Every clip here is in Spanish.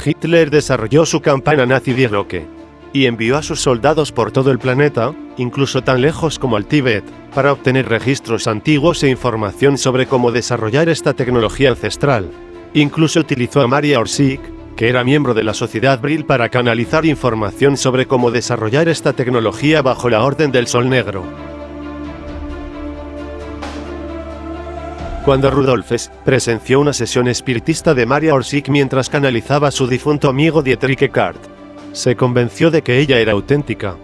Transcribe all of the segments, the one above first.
Hitler desarrolló su campaña nazi Die Glocke y envió a sus soldados por todo el planeta, incluso tan lejos como al Tíbet, para obtener registros antiguos e información sobre cómo desarrollar esta tecnología ancestral. Incluso utilizó a Maria Orsic, que era miembro de la Sociedad Brill, para canalizar información sobre cómo desarrollar esta tecnología bajo la Orden del Sol Negro. Cuando Rudolf Hess presenció una sesión espiritista de Maria Orsic mientras canalizaba a su difunto amigo Dietrich Eckart, se convenció de que ella era auténtica.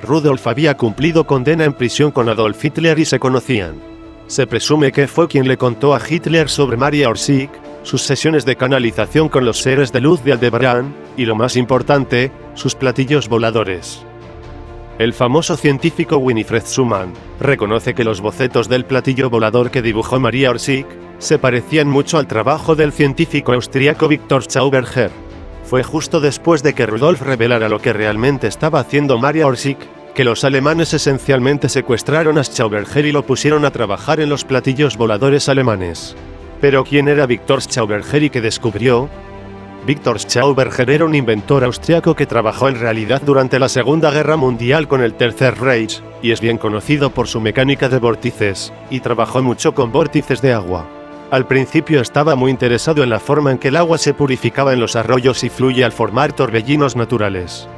Rudolf había cumplido condena en prisión con Adolf Hitler y se conocían. Se presume que fue quien le contó a Hitler sobre Maria Orsic, sus sesiones de canalización con los seres de luz de Aldebaran, y lo más importante, sus platillos voladores. El famoso científico Winifred Schumann reconoce que los bocetos del platillo volador que dibujó Maria Orsic se parecían mucho al trabajo del científico austríaco Victor Schauberger. Fue justo después de que Rudolf revelara lo que realmente estaba haciendo Maria Orsic, que los alemanes esencialmente secuestraron a Schauberger y lo pusieron a trabajar en los platillos voladores alemanes. ¿Pero quién era Victor Schauberger y qué descubrió? Victor Schauberger era un inventor austriaco que trabajó en realidad durante la Segunda Guerra Mundial con el Tercer Reich, y es bien conocido por su mecánica de vórtices, y trabajó mucho con vórtices de agua. Al principio estaba muy interesado en la forma en que el agua se purificaba en los arroyos y fluye al formar torbellinos naturales.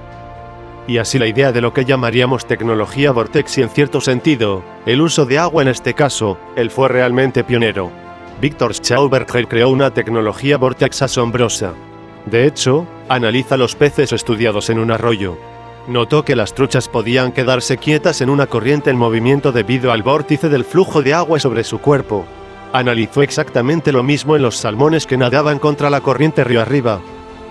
Y así la idea de lo que llamaríamos tecnología vortex y en cierto sentido, el uso de agua en este caso, él fue realmente pionero. Victor Schauberger creó una tecnología vortex asombrosa. De hecho, analiza los peces estudiados en un arroyo. Notó que las truchas podían quedarse quietas en una corriente en movimiento debido al vórtice del flujo de agua sobre su cuerpo. Analizó exactamente lo mismo en los salmones que nadaban contra la corriente río arriba.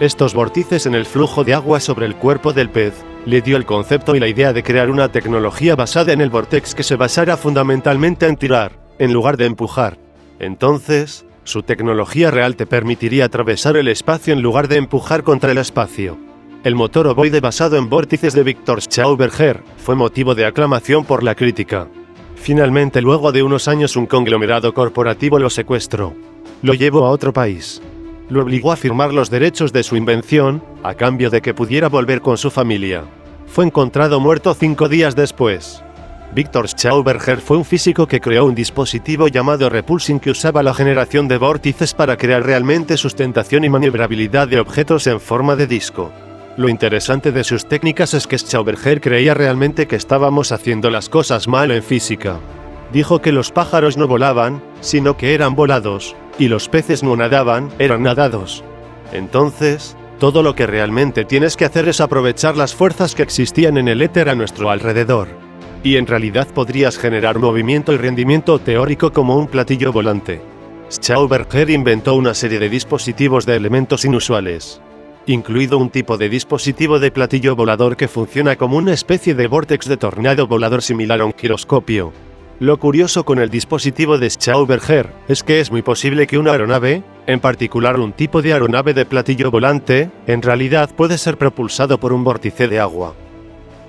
Estos vórtices en el flujo de agua sobre el cuerpo del pez le dio el concepto y la idea de crear una tecnología basada en el vortex que se basara fundamentalmente en tirar, en lugar de empujar. Entonces, su tecnología real te permitiría atravesar el espacio en lugar de empujar contra el espacio. El motor ovoide basado en vórtices de Victor Schauberger fue motivo de aclamación por la crítica. Finalmente, luego de unos años, un conglomerado corporativo lo secuestró. Lo llevó a otro país. Lo obligó a firmar los derechos de su invención, a cambio de que pudiera volver con su familia. Fue encontrado muerto 5 días después. Victor Schauberger fue un físico que creó un dispositivo llamado repulsing que usaba la generación de vórtices para crear realmente sustentación y maniobrabilidad de objetos en forma de disco. Lo interesante de sus técnicas es que Schauberger creía realmente que estábamos haciendo las cosas mal en física. Dijo que los pájaros no volaban, sino que eran volados, y los peces no nadaban, eran nadados. Entonces, todo lo que realmente tienes que hacer es aprovechar las fuerzas que existían en el éter a nuestro alrededor. Y en realidad podrías generar movimiento y rendimiento teórico como un platillo volante. Schauberger inventó una serie de dispositivos de elementos inusuales, incluido un tipo de dispositivo de platillo volador que funciona como una especie de vórtex de tornado volador similar a un giroscopio. Lo curioso con el dispositivo de Schauberger es que es muy posible que una aeronave, en particular un tipo de aeronave de platillo volante, en realidad puede ser propulsado por un vórtice de agua.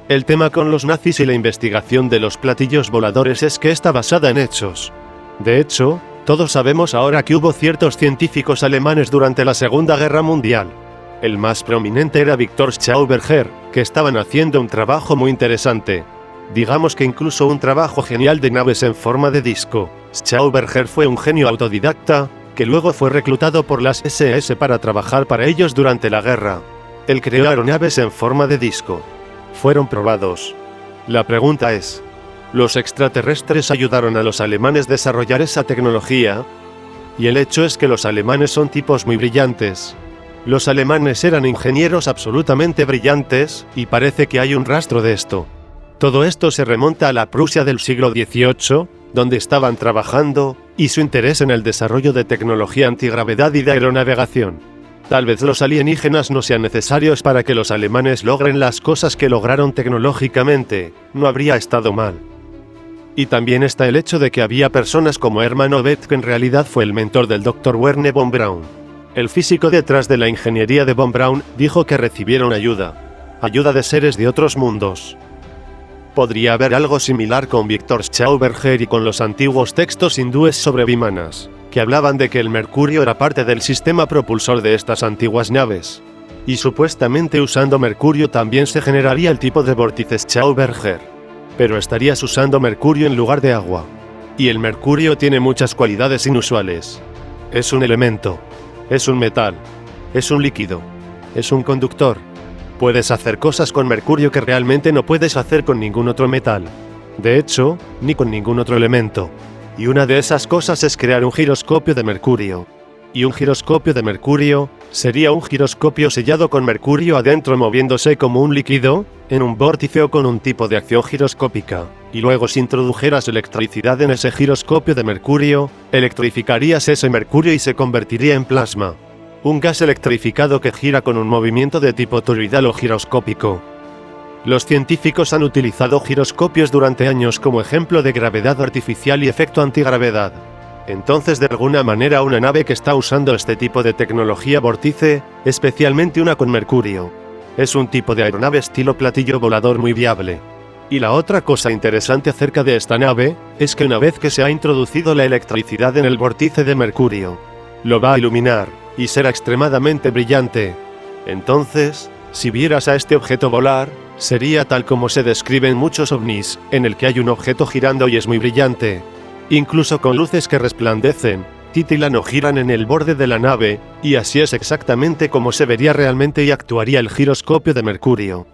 El tema con los nazis y la investigación de los platillos voladores es que está basada en hechos. De hecho, todos sabemos ahora que hubo ciertos científicos alemanes durante la Segunda Guerra Mundial. El más prominente era Victor Schauberger, que estaban haciendo un trabajo muy interesante. Digamos que incluso un trabajo genial de naves en forma de disco. Schauberger fue un genio autodidacta, que luego fue reclutado por las SS para trabajar para ellos durante la guerra. Él creó aeronaves en forma de disco. Fueron probados. La pregunta es, ¿los extraterrestres ayudaron a los alemanes a desarrollar esa tecnología? Y el hecho es que los alemanes son tipos muy brillantes. Los alemanes eran ingenieros absolutamente brillantes, y parece que hay un rastro de esto. Todo esto se remonta a la Prusia del siglo XVIII, donde estaban trabajando, y su interés en el desarrollo de tecnología antigravedad y de aeronavegación. Tal vez los alienígenas no sean necesarios para que los alemanes logren las cosas que lograron tecnológicamente, no habría estado mal. Y también está el hecho de que había personas como Hermann Oedt, que en realidad fue el mentor del Dr. Wernher von Braun. El físico detrás de la ingeniería de von Braun dijo que recibieron ayuda de seres de otros mundos. Podría haber algo similar con Victor Schauberger y con los antiguos textos hindúes sobre Vimanas, que hablaban de que el mercurio era parte del sistema propulsor de estas antiguas naves. Y supuestamente usando mercurio también se generaría el tipo de vórtices Schauberger. Pero estarías usando mercurio en lugar de agua. Y el mercurio tiene muchas cualidades inusuales. Es un elemento. Es un metal. Es un líquido. Es un conductor. Puedes hacer cosas con mercurio que realmente no puedes hacer con ningún otro metal. De hecho, ni con ningún otro elemento. Y una de esas cosas es crear un giroscopio de mercurio. Y un giroscopio de mercurio sería un giroscopio sellado con mercurio adentro moviéndose como un líquido, en un vórtice o con un tipo de acción giroscópica. Y luego si introdujeras electricidad en ese giroscopio de mercurio, electrificarías ese mercurio y se convertiría en plasma. Un gas electrificado que gira con un movimiento de tipo toroidal o giroscópico. Los científicos han utilizado giroscopios durante años como ejemplo de gravedad artificial y efecto antigravedad. Entonces, de alguna manera, una nave que está usando este tipo de tecnología vórtice, especialmente una con mercurio, es un tipo de aeronave estilo platillo volador muy viable. Y la otra cosa interesante acerca de esta nave, es que una vez que se ha introducido la electricidad en el vórtice de mercurio, lo va a iluminar, y será extremadamente brillante. Entonces, si vieras a este objeto volar, sería tal como se describe en muchos ovnis, en el que hay un objeto girando y es muy brillante. Incluso con luces que resplandecen, titilan o giran en el borde de la nave, y así es exactamente como se vería realmente y actuaría el giroscopio de mercurio.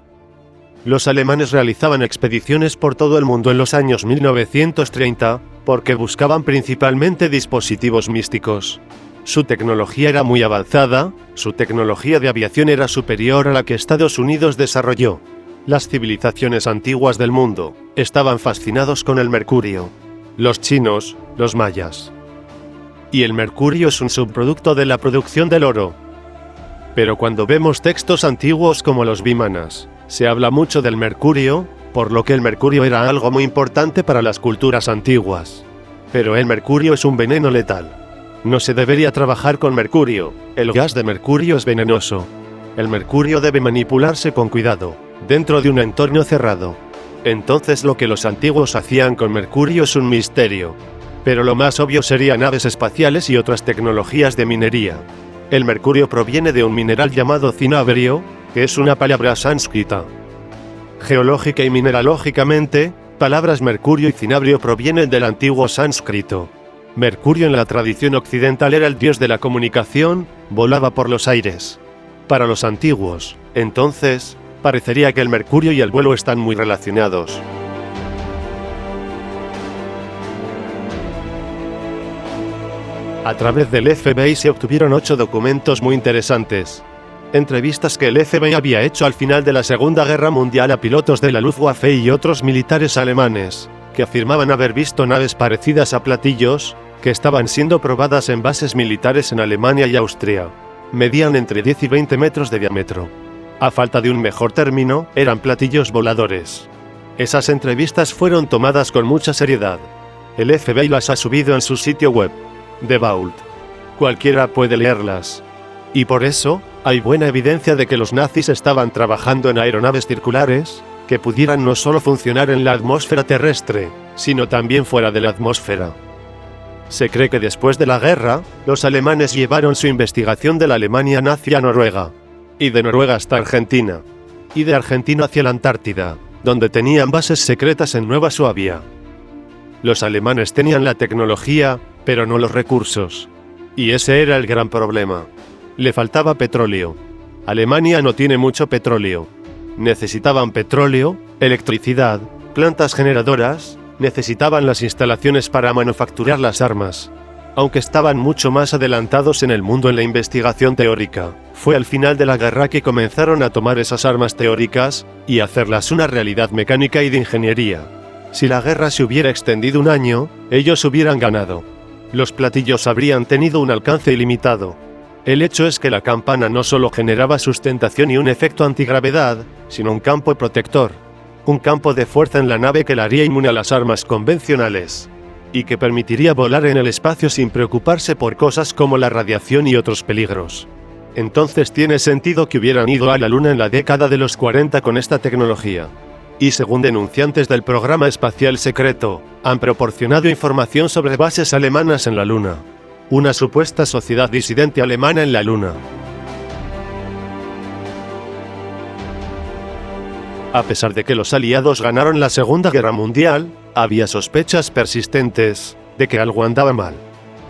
Los alemanes realizaban expediciones por todo el mundo en los años 1930, porque buscaban principalmente dispositivos místicos. Su tecnología era muy avanzada, su tecnología de aviación era superior a la que Estados Unidos desarrolló. Las civilizaciones antiguas del mundo estaban fascinados con el mercurio. Los chinos, los mayas. Y el mercurio es un subproducto de la producción del oro. Pero cuando vemos textos antiguos como los Vimanas, se habla mucho del mercurio, por lo que el mercurio era algo muy importante para las culturas antiguas. Pero el mercurio es un veneno letal. No se debería trabajar con mercurio, el gas de mercurio es venenoso. El mercurio debe manipularse con cuidado, dentro de un entorno cerrado. Entonces lo que los antiguos hacían con mercurio es un misterio. Pero lo más obvio sería naves espaciales y otras tecnologías de minería. El mercurio proviene de un mineral llamado cinabrio, que es una palabra sánscrita. Geológica y mineralógicamente, palabras mercurio y cinabrio provienen del antiguo sánscrito. Mercurio en la tradición occidental era el dios de la comunicación, volaba por los aires. Para los antiguos, entonces, parecería que el mercurio y el vuelo están muy relacionados. A través del FBI se obtuvieron 8 documentos muy interesantes. Entrevistas que el FBI había hecho al final de la Segunda Guerra Mundial a pilotos de la Luftwaffe y otros militares alemanes, que afirmaban haber visto naves parecidas a platillos, que estaban siendo probadas en bases militares en Alemania y Austria. Medían entre 10 y 20 metros de diámetro. A falta de un mejor término, eran platillos voladores. Esas entrevistas fueron tomadas con mucha seriedad. El FBI las ha subido en su sitio web, The Vault. Cualquiera puede leerlas. Y por eso, hay buena evidencia de que los nazis estaban trabajando en aeronaves circulares, que pudieran no solo funcionar en la atmósfera terrestre, sino también fuera de la atmósfera. Se cree que después de la guerra, los alemanes llevaron su investigación de la Alemania nazi a Noruega, y de Noruega hasta Argentina, y de Argentina hacia la Antártida, donde tenían bases secretas en Nueva Suabia. Los alemanes tenían la tecnología, pero no los recursos. Y ese era el gran problema. Le faltaba petróleo. Alemania no tiene mucho petróleo. Necesitaban petróleo, electricidad, plantas generadoras, necesitaban las instalaciones para manufacturar las armas. Aunque estaban mucho más adelantados en el mundo en la investigación teórica, fue al final de la guerra que comenzaron a tomar esas armas teóricas y hacerlas una realidad mecánica y de ingeniería. Si la guerra se hubiera extendido un año, ellos hubieran ganado. Los platillos habrían tenido un alcance ilimitado. El hecho es que la campana no solo generaba sustentación y un efecto antigravedad, sino un campo protector. Un campo de fuerza en la nave que la haría inmune a las armas convencionales. Y que permitiría volar en el espacio sin preocuparse por cosas como la radiación y otros peligros. Entonces tiene sentido que hubieran ido a la Luna en la década de los 40 con esta tecnología. Y según denunciantes del programa espacial secreto, han proporcionado información sobre bases alemanas en la Luna. una supuesta sociedad disidente alemana en la Luna. A pesar de que los aliados ganaron la Segunda Guerra Mundial, había sospechas persistentes de que algo andaba mal.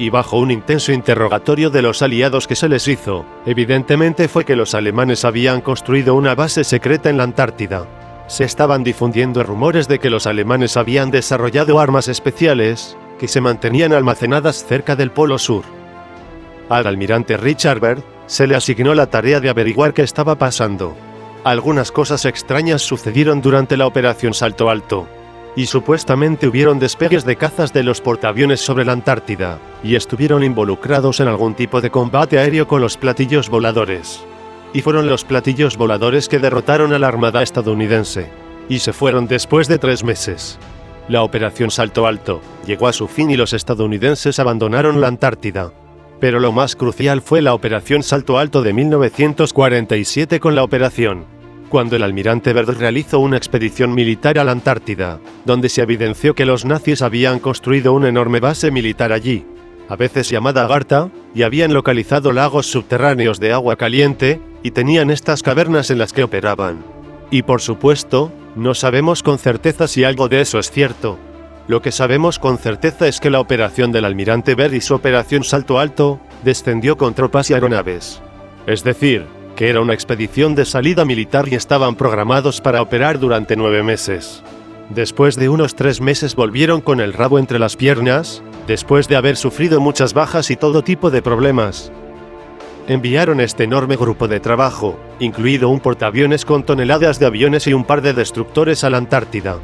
Y bajo un intenso interrogatorio de los aliados que se les hizo, evidentemente fue que los alemanes habían construido una base secreta en la Antártida. Se estaban difundiendo rumores de que los alemanes habían desarrollado armas especiales que se mantenían almacenadas cerca del Polo Sur. Al almirante Richard Byrd se le asignó la tarea de averiguar qué estaba pasando. Algunas cosas extrañas sucedieron durante la Operación Salto Alto, y supuestamente hubieron despegues de cazas de los portaaviones sobre la Antártida, y estuvieron involucrados en algún tipo de combate aéreo con los platillos voladores. Y fueron los platillos voladores que derrotaron a la Armada estadounidense, y se fueron después de 3 meses. La Operación Salto Alto llegó a su fin y los estadounidenses abandonaron la Antártida. Pero lo más crucial fue la Operación Salto Alto de 1947 con la operación, cuando el almirante Byrd realizó una expedición militar a la Antártida, donde se evidenció que los nazis habían construido una enorme base militar allí, a veces llamada Agartha, y habían localizado lagos subterráneos de agua caliente, y tenían estas cavernas en las que operaban. Y por supuesto, no sabemos con certeza si algo de eso es cierto. Lo que sabemos con certeza es que la operación del almirante Byrd y su Operación Salto Alto descendió con tropas y aeronaves. Es decir, que era una expedición de salida militar y estaban programados para operar durante 9 meses. Después de unos 3 meses volvieron con el rabo entre las piernas, después de haber sufrido muchas bajas y todo tipo de problemas. Enviaron este enorme grupo de trabajo, incluido un portaaviones con toneladas de aviones y un par de destructores a la Antártida.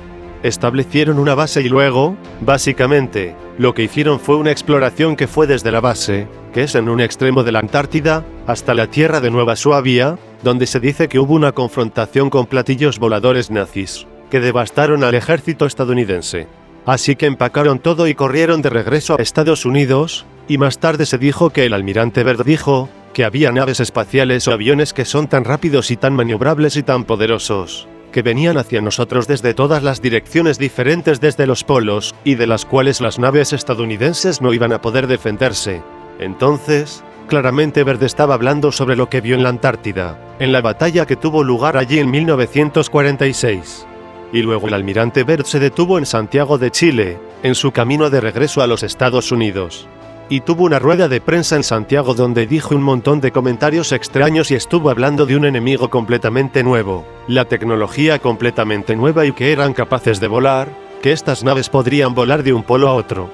Establecieron una base y luego, básicamente, lo que hicieron fue una exploración que fue desde la base, que es en un extremo de la Antártida, hasta la tierra de Nueva Suabia, donde se dice que hubo una confrontación con platillos voladores nazis, que devastaron al ejército estadounidense. Así que empacaron todo y corrieron de regreso a Estados Unidos, y más tarde se dijo que el almirante Byrd dijo que había naves espaciales o aviones que son tan rápidos y tan maniobrables y tan poderosos, que venían hacia nosotros desde todas las direcciones diferentes desde los polos, y de las cuales las naves estadounidenses no iban a poder defenderse. Entonces, claramente Byrd estaba hablando sobre lo que vio en la Antártida, en la batalla que tuvo lugar allí en 1946. Y luego el almirante Byrd se detuvo en Santiago de Chile, en su camino de regreso a los Estados Unidos. Y tuvo una rueda de prensa en Santiago donde dijo un montón de comentarios extraños y estuvo hablando de un enemigo completamente nuevo, la tecnología completamente nueva y que eran capaces de volar, que estas naves podrían volar de un polo a otro.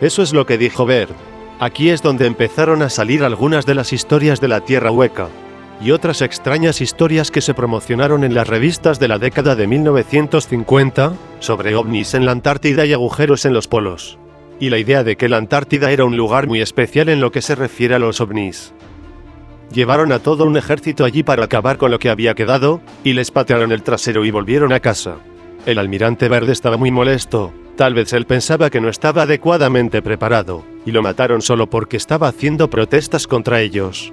Eso es lo que dijo Byrd. Aquí es donde empezaron a salir algunas de las historias de la Tierra Hueca, y otras extrañas historias que se promocionaron en las revistas de la década de 1950, sobre ovnis en la Antártida y agujeros en los polos. Y la idea de que la Antártida era un lugar muy especial en lo que se refiere a los ovnis. Llevaron a todo un ejército allí para acabar con lo que había quedado, y les patearon el trasero y volvieron a casa. El almirante Byrd estaba muy molesto, tal vez él pensaba que no estaba adecuadamente preparado, y lo mataron solo porque estaba haciendo protestas contra ellos.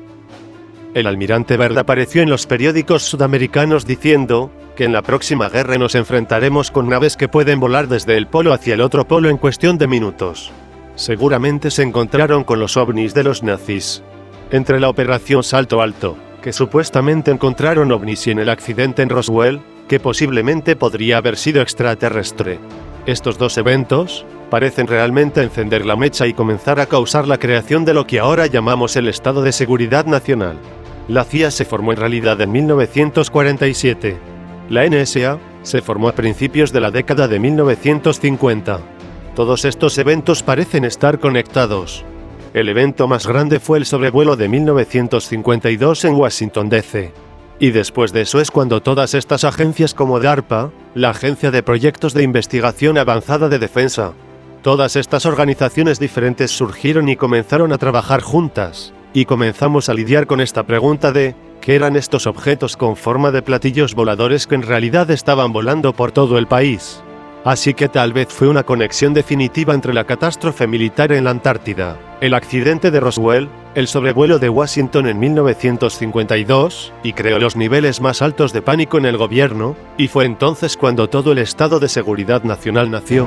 El almirante Byrd apareció en los periódicos sudamericanos diciendo que en la próxima guerra nos enfrentaremos con naves que pueden volar desde el polo hacia el otro polo en cuestión de minutos. Seguramente se encontraron con los ovnis de los nazis. Entre la Operación Salto Alto, que supuestamente encontraron ovnis, y en el accidente en Roswell, que posiblemente podría haber sido extraterrestre. Estos dos eventos parecen realmente encender la mecha y comenzar a causar la creación de lo que ahora llamamos el Estado de Seguridad Nacional. La CIA se formó en realidad en 1947. La NSA se formó a principios de la década de 1950. Todos estos eventos parecen estar conectados. El evento más grande fue el sobrevuelo de 1952 en Washington, D.C. Y después de eso es cuando todas estas agencias como DARPA, la Agencia de Proyectos de Investigación Avanzada de Defensa, todas estas organizaciones diferentes surgieron y comenzaron a trabajar juntas. Y comenzamos a lidiar con esta pregunta de ¿qué eran estos objetos con forma de platillos voladores que en realidad estaban volando por todo el país? Así que tal vez fue una conexión definitiva entre la catástrofe militar en la Antártida, el accidente de Roswell, el sobrevuelo de Washington en 1952, y creó los niveles más altos de pánico en el gobierno, y fue entonces cuando todo el Estado de Seguridad Nacional nació.